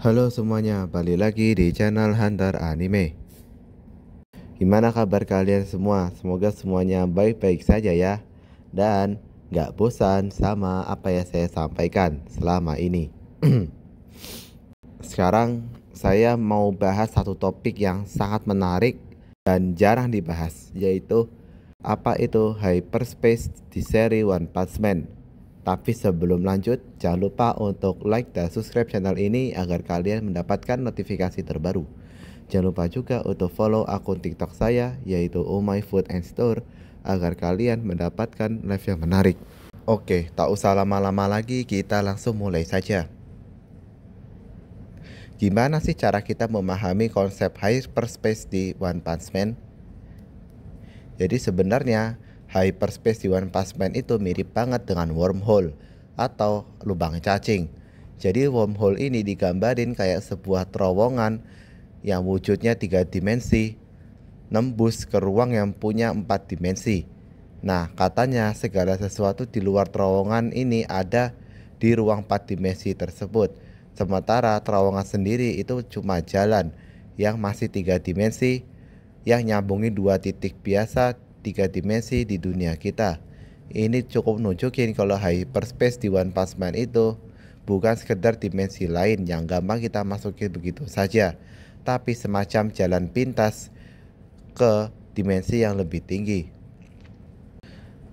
Halo semuanya, balik lagi di channel Hunter Anime. Gimana kabar kalian semua? Semoga semuanya baik-baik saja ya. Dan gak bosan sama apa yang saya sampaikan selama ini. Sekarang saya mau bahas satu topik yang sangat menarik dan jarang dibahas, yaitu apa itu hyperspace di seri One Punch Man. Tapi sebelum lanjut, jangan lupa untuk like dan subscribe channel ini agar kalian mendapatkan notifikasi terbaru. Jangan lupa juga untuk follow akun TikTok saya, yaitu Oh My Food and Store, agar kalian mendapatkan live yang menarik. Oke, tak usah lama-lama lagi, kita langsung mulai saja. Gimana sih cara kita memahami konsep hyperspace di One Punch Man? Jadi sebenarnya hyperspace di One Punch Man itu mirip banget dengan wormhole atau lubang cacing. Jadi wormhole ini digambarin kayak sebuah terowongan yang wujudnya 3 dimensi nembus ke ruang yang punya 4 dimensi. Nah, katanya segala sesuatu di luar terowongan ini ada di ruang 4 dimensi tersebut. Sementara terowongan sendiri itu cuma jalan yang masih 3 dimensi yang nyambungin 2 titik biasa 3 dimensi di dunia kita. Ini cukup nunjukin kalau hyperspace di One Punch Man itu bukan sekedar dimensi lain yang gampang kita masukin begitu saja, tapi semacam jalan pintas ke dimensi yang lebih tinggi.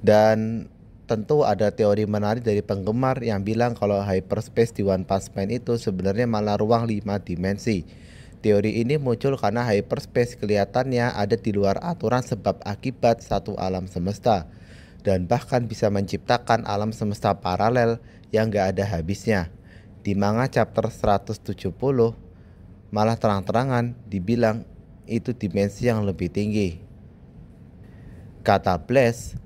Dan tentu ada teori menarik dari penggemar yang bilang kalau hyperspace di One Punch Man itu sebenarnya malah ruang 5 dimensi. Teori ini muncul karena hyperspace kelihatannya ada di luar aturan sebab akibat satu alam semesta, dan bahkan bisa menciptakan alam semesta paralel yang gak ada habisnya. Di manga chapter 170 malah terang-terangan dibilang itu dimensi yang lebih tinggi. Kata Blaze,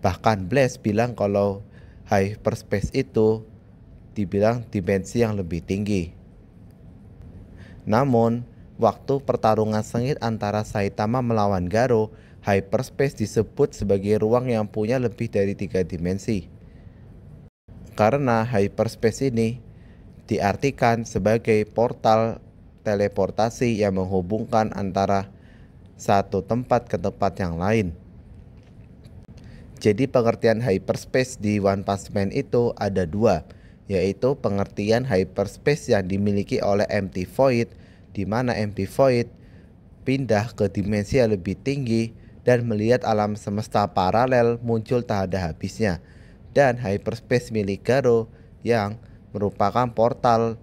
bahkan Blaze bilang kalau hyperspace itu dibilang dimensi yang lebih tinggi. Namun, waktu pertarungan sengit antara Saitama melawan Garo, hyperspace disebut sebagai ruang yang punya lebih dari 3 dimensi. Karena hyperspace ini diartikan sebagai portal teleportasi yang menghubungkan antara satu tempat ke tempat yang lain. Jadi pengertian hyperspace di One Punch Man itu ada dua, yaitu pengertian hyperspace yang dimiliki oleh Empty Void, di mana Empty Void pindah ke dimensi yang lebih tinggi dan melihat alam semesta paralel muncul tak ada habisnya, dan hyperspace milik Garo yang merupakan portal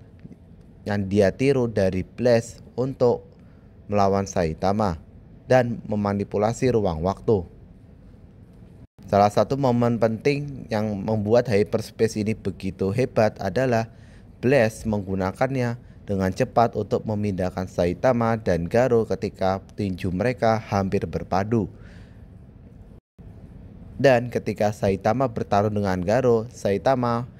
yang dia tiru dari Blaze untuk melawan Saitama dan memanipulasi ruang waktu. Salah satu momen penting yang membuat hyperspace ini begitu hebat adalah Blaze menggunakannya dengan cepat untuk memindahkan Saitama dan Garo ketika tinju mereka hampir berpadu. Dan ketika Saitama bertarung dengan Garo, Saitama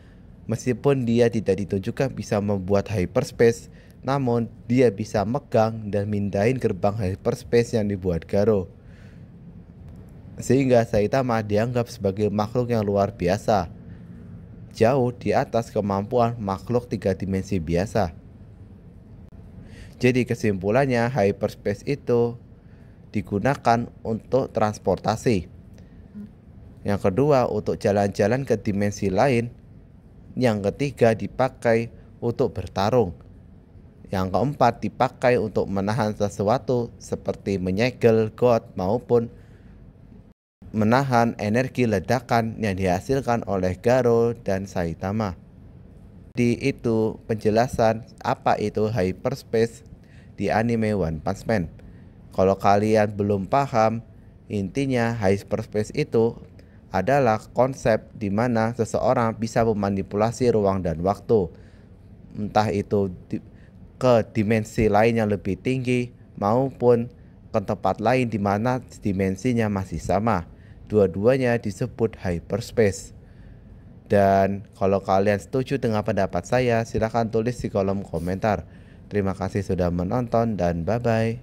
meskipun dia tidak ditunjukkan bisa membuat hyperspace, namun dia bisa megang dan mindahin gerbang hyperspace yang dibuat Garo. Sehingga Saitama dianggap sebagai makhluk yang luar biasa, jauh di atas kemampuan makhluk 3 dimensi biasa. Jadi kesimpulannya hyperspace itu digunakan untuk transportasi. Yang kedua untuk jalan-jalan ke dimensi lain. Yang ketiga dipakai untuk bertarung. Yang keempat dipakai untuk menahan sesuatu seperti menyegel God maupun menahan energi ledakan yang dihasilkan oleh Garo dan Saitama. Jadi itu penjelasan apa itu hyperspace di anime One Punch Man. Kalau kalian belum paham, intinya hyperspace itu adalah konsep di mana seseorang bisa memanipulasi ruang dan waktu, entah itu ke dimensi lain yang lebih tinggi maupun ke tempat lain di mana dimensinya masih sama. Dua-duanya disebut hyperspace. Dan kalau kalian setuju dengan pendapat saya, silahkan tulis di kolom komentar. Terima kasih sudah menonton dan bye-bye.